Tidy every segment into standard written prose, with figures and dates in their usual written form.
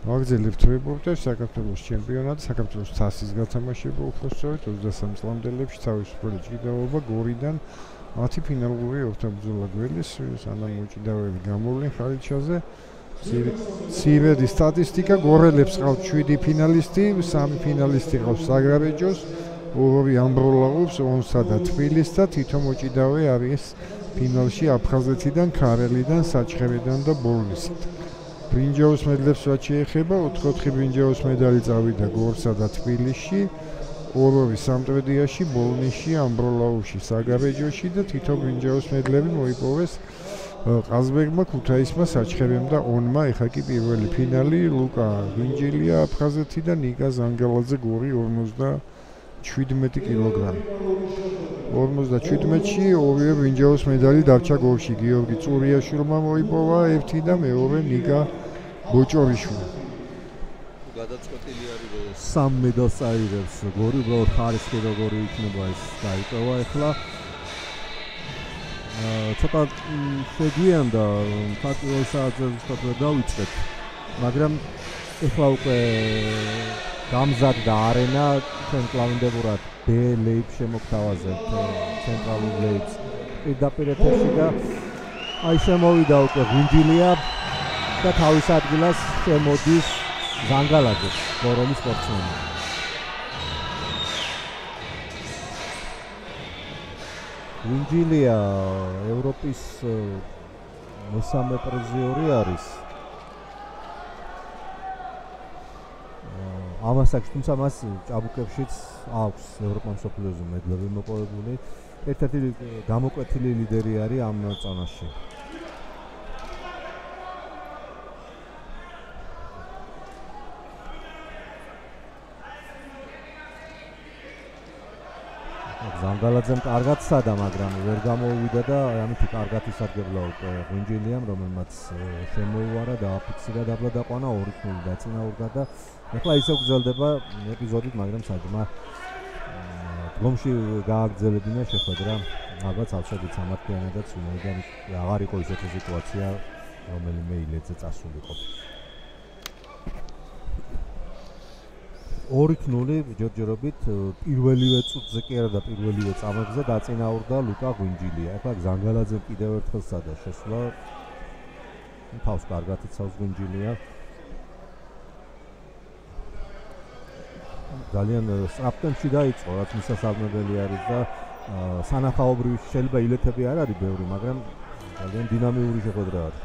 ვაგრძელებთ რებურთებს საქართველოს ჩემპიონატი, საქართველოს თასის გათამაშება უხსოვთ 23 წლამდელებში თავისუფალი ჭიდაობა გორიდან 10 ფინალური ოქტომბერზე გველის სანამ მოჭიდავები გამოვლენ ხალიჩაზე. ცირედი სტატისტიკა გორელებს ყავთ 7 ფინალისტი, 3 ფინალისტი ყავს საგრაბეჯოს, 2 ამბროლაობს ონსა და თბილისს და თითო მოჭიდავე არის ფინალში აფხაზეთიდან, ქარელიდან, საჩხერიდან და ბოლნისიდან. ბრინჯაოს მედლებს რაც შეეხება 4 ბრინჯაოს მედალი წავიდა გორსა და თბილისში, 2 სამტრედიაში, ბოლნისში, ამბროლაუში, საგაბეჯოში და თითო ბრინჯაოს მედლები მოიპოვეს ყაზბეგმა, ქუთაისმა, საჩხერემ და ონმა. ეხა კი პირველი ფინალი ლუკა ვინჯელია აფხაზეთი და ნიკა ზანგალაძე გორი 57 კილოგრამი. 57-ში ორივე ბრინჯაოს მედალი დარჩა გორში. გიორგი წურიაშვილმა მოიპოვა ერთი და მეორე ნიკა ბოჭორიშვილი. გადაწყვეტილი არის რომ სამ მედალს აიღებს გორი, უბრალოდ ხარისხი როგორი იქნება ეს დაიტოვა ახლა. ცოტა შეგვიანდა ფაქტიურად საერთოდ დავიწყეთ, მაგრამ ახლა უკვე გამზადდა არენა ჩვენ კლავინდებურად B ლეიბს შემოგთავაზებთ ცენტრალურ ლეიბს პირდაპირ ეთერში და აი შემოვიდა უკვე ვინჯილია და თავის ადგილას შემოდის ზანგალაძე გოროლის სპორტსმენი. ვინჯილია ევროპის მესამე პრიზიორი არის. ამასაც თუმცა მას ჭაბუკებშიც აქვს ევროპა მსოფლიოზე მედლები მოპოვებული. ერთ-ერთი გამოკვეთილი ლიდერი არის ამ წონაში. ზანგალაძემ კარგად სადა, მაგრამ ვერ გამოვიდა და ამით კარგად ისარგებლა უკვე ვინჯილიამ, რომელმაც შემოუარა და აფიქსირა დაბლა დაყვანა 2-0 დაწინაურდა და ახლა ისევ გრძელდება ეპიზოდით, მაგრამ საჯმა გლომში გააგრძელებინა შეხვედრა. ალბათ ავშედით სამართლიანადაც უნდაიდან აღარ იყო ისეთი სიტუაცია, რომელიმე ილედზე წასულიყო. 2-0 ჯერჯერობით პირველივე წუთზე კი არა და პირველივე წამებზე დაწინაურდა ლუკა ვინჯილია. ახლა ზანგალაძემ კიდევ ერთხელ სადა შესვლა. თავს კარგად იცავს ვინჯილია. ძალიან სწრაფტემპში დაიწყო, რაც მისასალმებელი არის და სანახაობრივი შეიძლება ილეთები არ არის ბევრი, მაგრამ ძალიან დინამიური შეხვედრა არის.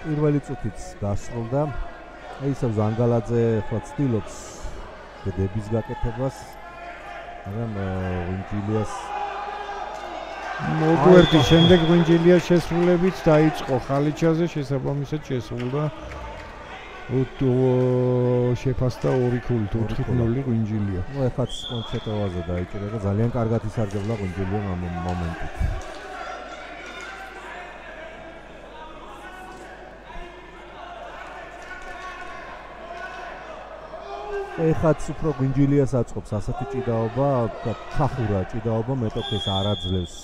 პირველი წუთიც დასრულდა. ისევ ზანგალაძე ახლა ცდილობს დების გაკეთებას, მაგრამ ვინჯილიას მოგვერდი შემდეგ ვინჯილიას შესრულებით დაიწყო ხალიჩაზე, შესაბამისად შესრულდა შეფასდა 2-0 4-0 ვინჯილია. ეხაც კონცერტოვაზე დაიჭირა და ძალიან კარგად ისარგებლა ვინჯილიამ ამ მომენტით. ეხაც უფრო ვინჯილიას აწყობს ასეთი ჭიდაობა, ჩახურა ჭიდაობა მეტოქეს არ აძლევს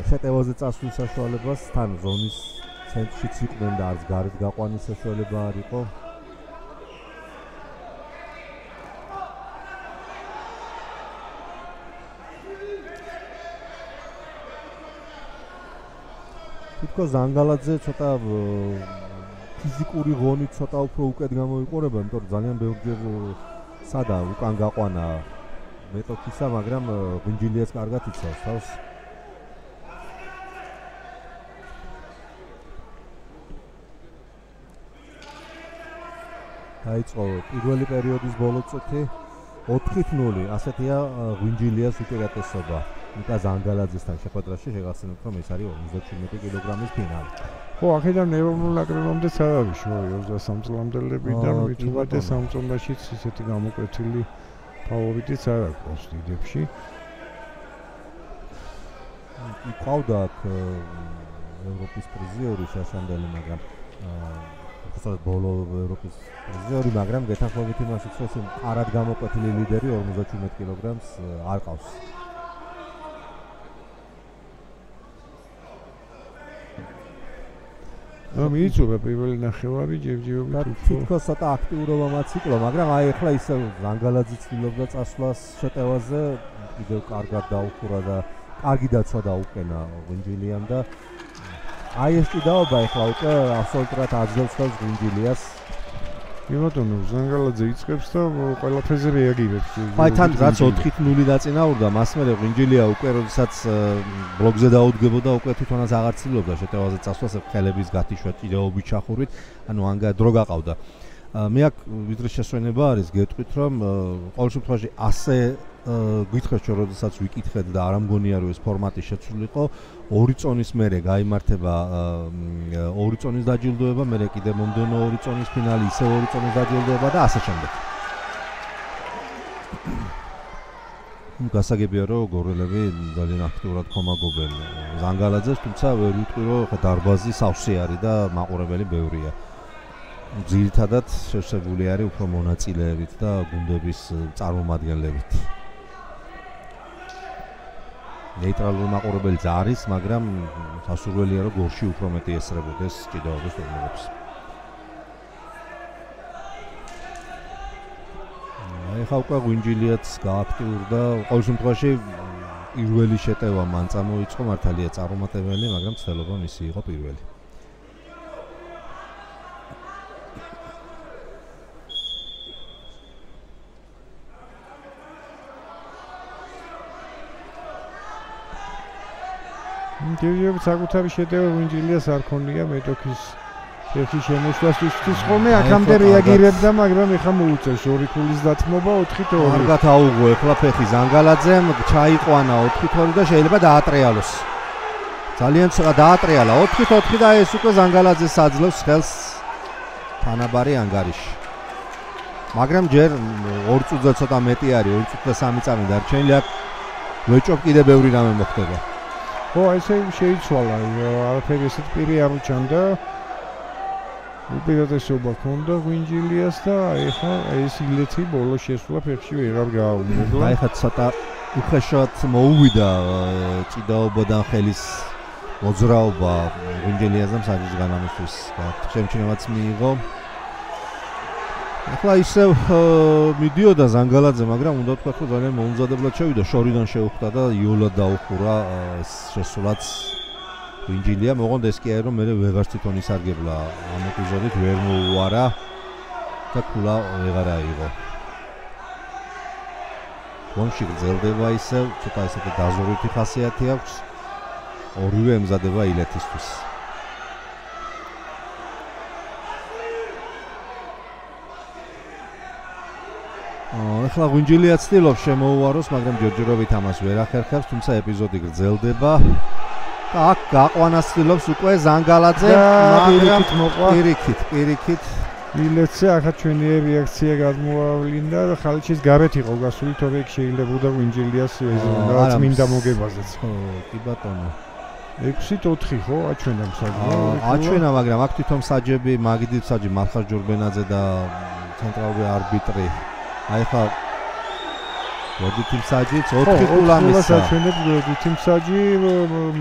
შეტევაზე წასვლის საშუალებას, თან ზონის ცენტრშიც იყვნენ და არც გარეთ გაყვანის საშუალება არ იყო. თითქოს ზანგალაძე ცოტა ფიზიკური ღონით ცოტა უფრო უკეთ გამოიყურება, იმიტომ რომ ძალიან ბევრჯერ სადა უკან გაყვანა მეტოქისა, მაგრამ ვინჯილიას კარგად იცავს თავს. დაიწყო პირველი პერიოდის ბოლო წუთი 4-0, ასეთია ვინჯილიას უპირატესობა. ნიკა ზანგალაძესთან შეხვედრაში შეგახსენებთ, რომ ეს არის 57 კილოგრამის ფინალი. ხო, აქედან ეროვნულ ნაკრებამდეც არ არის შორი 23 წლამდელებიდან, ვიტუვადე სამწონდაშიც ისეთი გამოკვეთილი ფავორიტიც არ აქვს დიდებში. იყავდა ევროპის პრიზიორი შაშანდელი, მაგრამ უბრალოდ ბოლო ევროპის პრიზიორი, მაგრამ გეთანხმებით იმასაც, რომ არად გამოკვეთილი ლიდერი 57 კილოგრამს არ ყავს. მიიწურა პირველი ნახევარი ჯერჯერობით უფრო თითქოს ცოტა აქტიურობამაც იკლო, მაგრამ აი ახლა ისე ზანგალაძე ცდილობდა წასვლას შეტევაზე, კიდევ კარგად დაუხურა და კარგი დაცვა დაუყენა ღვინჯილიამ და აი ეს ჭიდაობა ახლა უკვე აბსოლუტურად აძლევს ხელს ღვინჯილიას. ბატონო, ზანგალაძე იწყებს და ყველაფერზე რეაგირებს. აი თან რაც 4-0 დაწინაურდა, მას მერე ღვინჯილია უკვე როდესაც ბლოკზე დაუდგებოდა, უკვე თვითონაც აღარ ცდილობდა შეტევაზე წასვლას ხელების გათიშვა ჭიდაობით ჩახურვით, ანუ ანგა დრო გაყავდა. მე აქ ვიდრე შესვენება არის გეტყვით, რომ ყოველ შემთხვევაში ასე გითხრათ, რომ როდესაც ვიკითხეთ და არ ამგონია რომ ეს ფორმატი შეცვლილიყო, 2 წონის მერე გაიმართება 2 წონის დაჯილდოება, მერე კიდე მომდევნო 2 წონის ფინალი, ისე 2 წონის დაჯილდოება და ასე შემდეგ. გასაგებია რომ გორელები ძალიან აქტიურად ხომაგობენ ზანგალაძეს, თუმცა ვერ ვიტყვი რომ ხა დარბაზი სავსე არის და მაყურებელი ბევრია. ძირითადად შევსებული არის უფრო მონაწილეებით და გუნდების წარმომადგენლებით. ნეიტრალური მაყურებელიც არის, მაგრამ სასურველია რომ გორში უფრო მეტი ესწრებოდეს ჭიდაობის ტურნირებს. ეხლა უკვე ღვინჯილიაც გააქტიურდა, ყოველ შემთხვევაში პირველი შეტევა მან წამოიწყო, მართალია წარუმატებელი, მაგრამ ცდილობა მისი იყო პირველი. ჯერჯერობით საკუთარი შეტევა ღვინჯილიას არ ქონია მეტოქის ფეხის შემოსვლისთვის ხოლმე აქამდე რეაგირებდა, მაგრამ ეხლა მოუწევს 2 ქულის დათმობა 4-2. კარგად აუღო ეხლა ფეხი ზანგალაძემ, ჩაიყვანა 4-2 და შეიძლება დაატრიალოს. ძალიან ცოტა დაატრიალა 4-4 და ეს უკვე ზანგალაძეს აძლევს ხელს თანაბარი ანგარიში. მაგრამ ჯერ 2 წუთზე ცოტა მეტი არის, 2 წუთი და 3 წამი დარჩენილი აქ ვეჭობ კიდე ბევრი რამე მოხდება. ხო, ესე შეიცვალა, არაფერი ესეთ პირი არ უჩანდა. უპირატესობა ჰქონდა ღვინჯილიას და ეხლა ეს ილეთი ბოლო შესვლა ფეხში ვეღარ გააუმებლა. აი ხა ცოტა უხეშად მოუვიდა ჭიდაობიდან ხელის მოძრაობა ღვინჯილიასთან საჯის განამისთვის. შემჩნევაც მიიღო. ახლა ისევ მიდიოდა ზანგალაძე, მაგრამ უნდა ვთქვა, რომ ძალიან მოუმზადებლად შევიდა, შორიდან შეუხვდა და იოლად დაუხურა ეს შესვლაც ღვინჯილიამ. ოღონდ ეს კი არის, რომ მე ვეღარ თვითონ ისარგებლა ამ ეპიზოდით, ვერ მოუარა და ქულა ვეღარ აიღო. გონში გრძელდება ისევ, ცოტა ესეთი დაზოვრითი ხასიათი აქვს. ორივე ემზადება ილეთისთვის. ახლა ღვინჯილია ცდილობს შემოუაროს, მაგრამ ჯერჯერობით ამას ვერ ახერხებს, თუმცა ეპიზოდი გრძელდება. და აქ გაყვანას ცდილობს უკვე ზანგალაძე, მაგრამ პირიქით. ილეთზე ახლა ჩვენი რეაქცია გადმოავლინდა და ხალხის გარეთ იყო გასული, თორე იქ შეიძლებოდა ღვინჯილიას რაღაც მინდა მოგებაზეც. ხო, კი ბატონო. 6-4 ხო, აჩვენა მსაჯი. აჩვენა, მაგრამ აქ თვითონ მსაჯები, მაგიდით მსაჯი მარხას ჯორბენაძე და ცენტრალური არბიტრი. აი ხა გოდით მსაჯი 4 ქულა მისცა. აჩვენებს გოდით მსაჯი,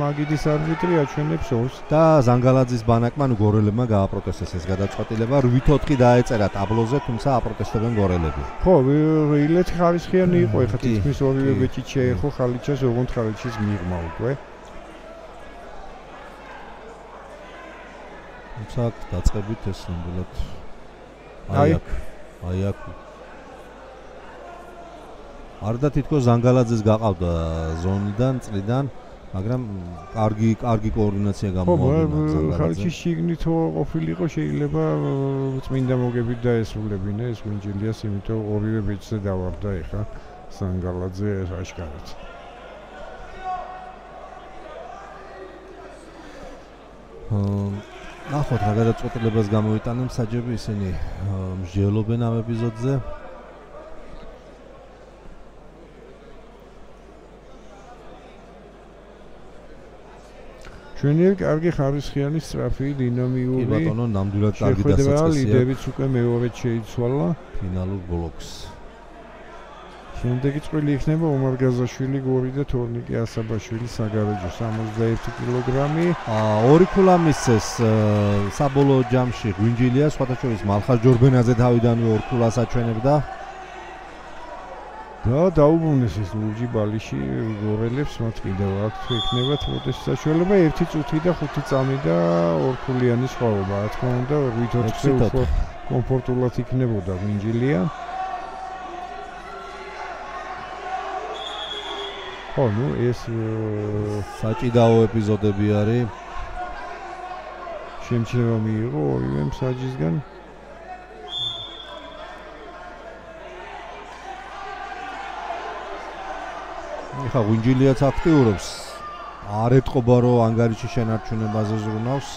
მაგიდის არბიტრი აჩვენებს 2-ს და ზანგალაძის ბანაკმა გორელებმა გააპროტესტეს ეს გადაწყვეტილება. 8-4 დაეწერა ტაბლოზე, თუმცა აპროტესტებენ გორელები. ხო, ილეთი ხარისხიანი იყო, ეხლა თითქმის ორივე ბეჭით შეეხო ხალიჩას, ოღონდ ხალიჩის მიღმა უკვე. თუმცა დაწყებით ეს ნამდვილად აი აქ არდა თითქოს ზანგალაძეს გაყავდა ზონიდან, წრიდან, მაგრამ კარგი კოორდინაცია გამოავლინა ზანგალაძე. ხალხის შიგნით ყოფილიყო, შეიძლება წმინდა მოგებით დაესრულებინა ეს ღვინჯილიას, იმიტომ ორივე ბეჭზე დავარდა ეხლა ზანგალაძე აშკარად. ნახოთ რა გადაწყვეტილებას გამოიტანენ მსაჯები, ისინი მსჯელობენ ამ ეპიზოდზე. ჩვენი კარგი ხარისხიანი სწრაფი დინამიური. კი ბატონო, ნამდვილად კარგი დასაწყისია. ლიდერიც უკვე მეორედ შეიცვალა ფინალურ ბლოკს. შემდეგი წყვილი იქნება ომარ გაზაშვილი გორი და თორნიკე ასაბაშვილი საგარეჯო 61 კილოგრამი. ორი ქულა მისცეს საბოლოო ჯამში ღვინჯილია, სხვათა შორის მალხარ ჯორბენაძე თავიდანვე ორ ქულას აჩვენებდა. და დაუბრუნეს ეს ლურჯი ბალიში გორელებს, მათ კიდევ აქვთ ექნებათ მოტეს საშუალება 1 წუთი და 5 წამი და ორქულიანი სხვაობა. რა თქმა უნდა, 8-4-ზე უფრო კომფორტულად იქნებოდა ღვინჯილია. ხო, ნუ ეს საჭიდაო ეპიზოდები არის. შემჩნევა მიიღო ორივე მსაჯისგან. ეხა ღვინჯილიაც აქტიურობს. არ ეტყობა რომ ანგარიში შენარჩუნებაზე ზრუნავს.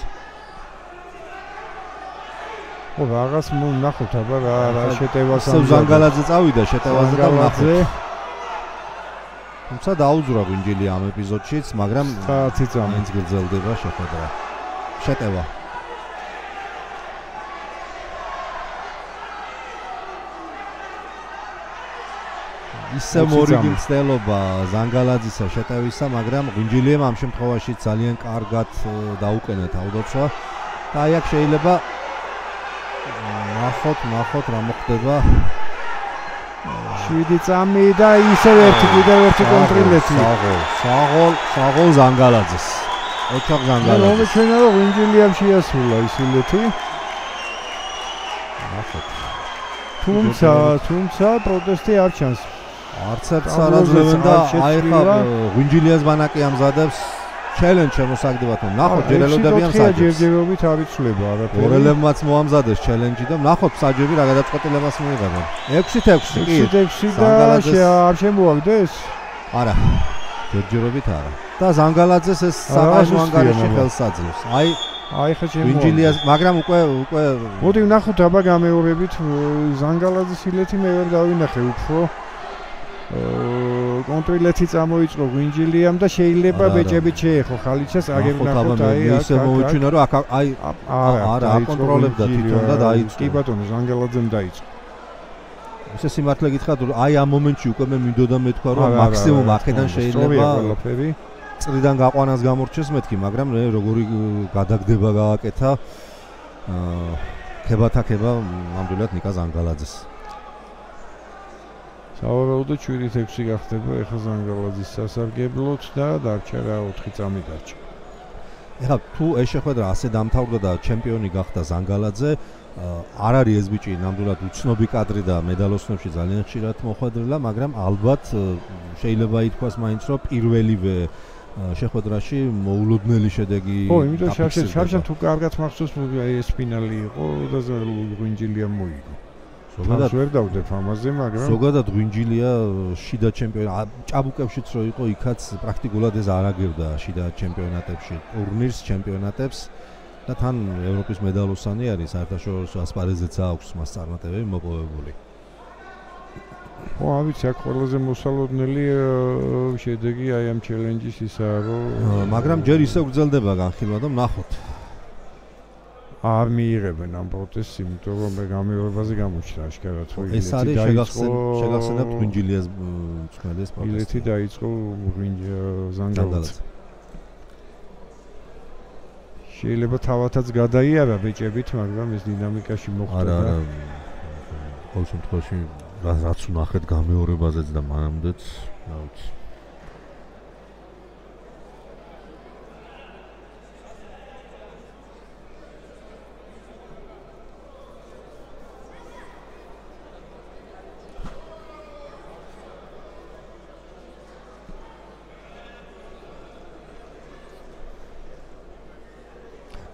ხო, რაღაც ნახოთ აბა რა შეტევას ამ ზანგალაძე წავიდა შეტევაზე და ნახოთ. თუმცა დაუძვრა ღვინჯილია ამ ეპიზოდშიც, მაგრამ საათი წამით გრძელდება შეხვედრა. შეტევა. ისე მორიგი მცდელობა ზანგალაძისა შეტევისა, მაგრამ ღვინჯილიამ ამ შემთხვევაში ძალიან კარგად დაუყენა თავდაცვა და აი აქ შეიძლება ნახოთ რა მოხდება. 7 წამი და ისევ კიდევ ერთი კონტრილეთი. საღოლ ზანგალაძეს. ოჩახ ზანგალაძე. მომეჩვენა რომ ღვინჯილიამ შეასრულა ისილეთი. ნახოთ. თუმცა პროტესტი არ ჩანს. არც ერთ სარაძლევენ და აი ხა ღვინჯილიას ბანაკი ამზადებს ჩელენჯ შემოსაგდებათ. ნახოთ ჯერელოდებიან საჯებს. ჯერჯერობით არ იცვლება არაფერი. ორელებმაც მოამზადეს ჩელენჯი და ნახოთ საჯები რა გადაწყვეტილებას მიიღებენ. 6-6 კი. 6-6 და არ შემოაგდეს? არა. ჯერჯერობით არა. და ზანგალაძეს ეს საყაჟო ანგარიში ხელს აძლევს. აი ხა შემოაგდეს. ღვინჯილიას, მაგრამ უკვე მოდი ვნახოთ აბა გამეორებით ზანგალაძის ილეთი მე ვერ დავინახე უფრო. კონტრილეთი წამოიწყო ღვინჯილიამ და შეიძლება ბეჭებით შეეხო ხალიჩას აგერ ნახოთ აი ისე მოუჩვენა რომ აქ აი არა აკონტროლებდა თვითონ და დაიწყო. კი ბატონო ზანგალაძემ დაიწყო. ისე სიმართლე გითხრათ აი ამ მომენტში უკვე მე მინდოდა მეთქვა რომ მაქსიმუმ აქედან შეიძლება წრიდან გაყვანას გამორჩეს მეთქი, მაგრამ როგორი გადაგდება გააკეთა ქებათაკება ნამდვილად ნიკა ზანგალაძეს. სავარაუდოდ 7-6 გახდება ეხა ზანგალაძის სასარგებლოდ და დარჩა რა 4 წამი დარჩა. ეხა თუ ეს შეხვედრა ასე დამთავრდა და ჩემპიონი გახდა ზანგალაძე, არ არის ეს ბიჭი ნამდვილად უცნობი კადრი და მედალოსნებში ძალიან ხშირად მოხვედრილა, მაგრამ ალბათ შეიძლება ითქვას მაინც რომ პირველივე შეხვედრაში მოულოდნელი შედეგი. ხო, იმიტომ შარშან თუ კარგად მახსოვს ეს ფინალი იყო და ღვინჯილიამ მოიგო. ზოგადად ვერ დავდებ ამაზე, მაგრამ ზოგადად ღვინჯილია შიდა ჩემპიონი ჭაბუკებშიც რო იყო, იქაც პრაქტიკულად ეს არ აგებდა შიდა ჩემპიონატებში, ტურნირს, ჩემპიონატებს და თან ევროპის მედალოსანი არის, საერთაშორისო ასპარეზეც აქვს მას წარმატებები მოპოვებული. ხო, ავიც აქ ყველაზე მოსალოდნელი შედეგი აი ამ ჩელენჯის ისაა, რომ მაგრამ ჯერ ისე გრძელდება განხილვა და ვნახოთ. არ მიიღებენ ამ პროტესტს, იმიტომ რომ მე გამეორებაზე გამოჩნდა აშკარად, რომ ეს არის შეგახსენებთ ღვინჯილიას წველის პროტესტი. ილეთი დაიწყო ზანგალაძე. შეიძლება თავათაც გადაიარა ბეჭებით, მაგრამ ეს დინამიკაში მოხდა. არა, ყოველ შემთხვევაში რაც ვნახეთ გამეორებაზეც და მანამდეც, რა ვიცი.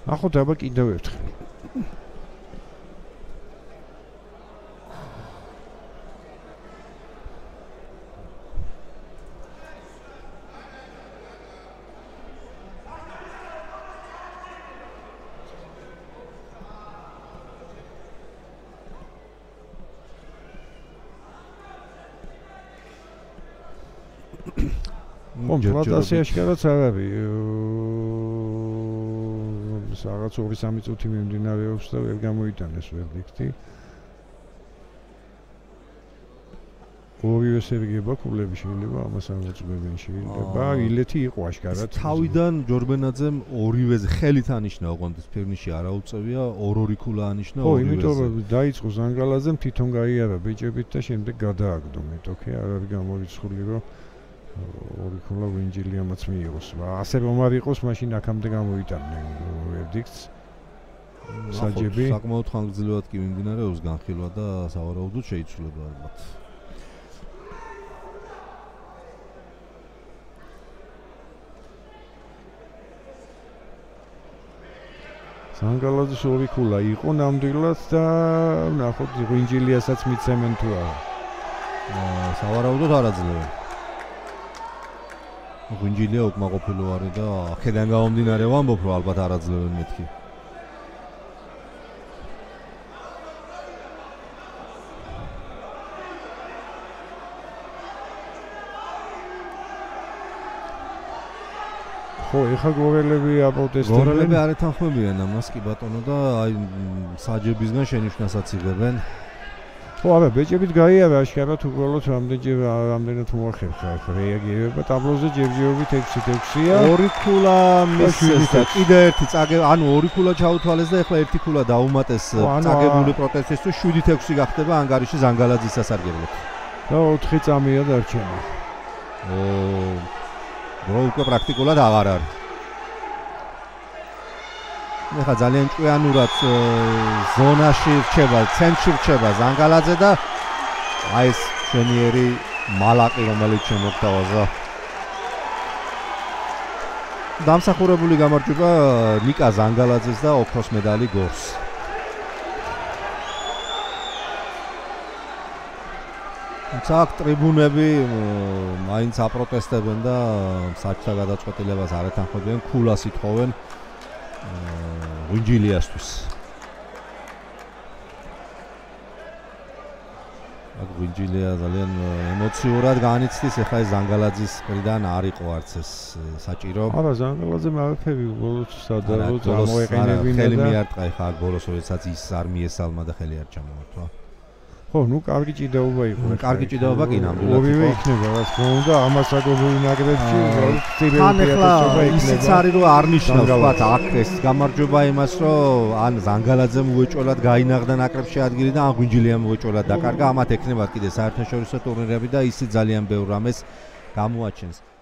ნახოთ აბა კიდევ ერთხელ. მომწვადასი აშკარად არ არის. რაღაც 2-3 წუთი მიმდინარეობს და ვერ გამოიტანეს ვერდიქტი. ორივე სერგება კულები შეიძლება ამას ამოწმებენ შეიძლება ილეთი იყო აშკარად თავიდან ჯორბენაძემ ორივეზე ხელით ანიშნა ოღონდ ფირნიში არა უწევია ორ-ორი კულა ანიშნა ორივეზე იმიტომ რომ დაიწყო ზანგალაძემ თვითონ გაიარა ბეჭებით და შემდეგ გადააგდო მეტოქე არ არის გამორიცხული რომ ორი კულა ვინჯილიამაც მიიღოს ასე რომ არ იყოს მაშინ აქამდე გამოიტანდნენ ვერდიქტს საჯები საკმაოდ ხანგრძლივად კი მიმდინარეობს განხილვა და სავარაუდოდ შეიცვლება ალბათ ზანგალაძის ორი კულა იყო ნამდვილად და ნახოთ ვინჯილიასაც მიცემენ თუ არა სავარაუდოდ არაძლევენ ვინჯილია უკმაყოფილო არის და აქედან გამომდინარე ვამბობ რომ ალბათ არაძლევენ მეთქი ხო, ეხა გორელები აპროტესტებენ. გორელები არ ეთანხმებიან ამას კი ბატონო და აი საჯებისგან შენიშვნასაც იღებენ. ხო, არა, ბეჭებით გაიარა აშკარად უბრალოდ რამდენად მოახერხა ახლა რეაგირება ტაბლოზე ჯერჯერობით 6-6-ია. ორი კულა მისცეს და კიდე ერთი ანუ ორი კულა ჩაუთვალეს და ახლა ერთი კულა დაუმატეს წაგებული პროტესტისთვის 7-6 გახდება ანგარიში ზანგალაძის სასარგებლოდ. და 4 წამია დარჩენა. უკვე პრაქტიკულად აღარ არის. ეხლა ძალიან ჭკვიანურად ზონაში რჩება, ცენტრში რჩება ზანგალაძე და აი ეს შვენიერი მალაკი რომელიც შემოგთავაზა. დამსახურებული გამარჯვება ნიკა ზანგალაძეს და ოქროს მედალი გორს. აქ ტრიბუნები მაინც აპროტესტებენ და საჭთა გადაწყვეტილებას არ ეთანხმებიან, კულას ითხოვენ ვინჯილიასთვის. აქ ვინჯილია ძალიან ემოციურად განიცდის, ეხლა ეს ზანგალაძის მხრიდან არ იყო არც ეს საჭირო. არა, ზანგალაძემ არაფერი ბოლოს სადარო წარმოეყენებინა და ხელი მიარტყა ეხლა აქ ბოლოს როდესაც ის არ მიესალმა და ხელი არ ჩამოართვა. ხო, ნუ კარგი ჭიდაობა იყო. კარგი ჭიდაობა კი ნამდვილად იყო. ორივე იქნება, რაც გონდა ამას აგებული ნაკრებში, თან ეხლა ისიც არის რომ არ ნიშნავს ვთქვათ აქ ეს გამარჯვება იმას რომ ან ზანგალაძემ უეჭველად გაინაღდა ნაკრებში ადგილი და ან გვინჯილიამ უეჭველად დაკარგა, ამათ ექნება კიდე საერთაშორისო ტურნირები და ისიც ძალიან ბევრ რამეს გამოაჩენს.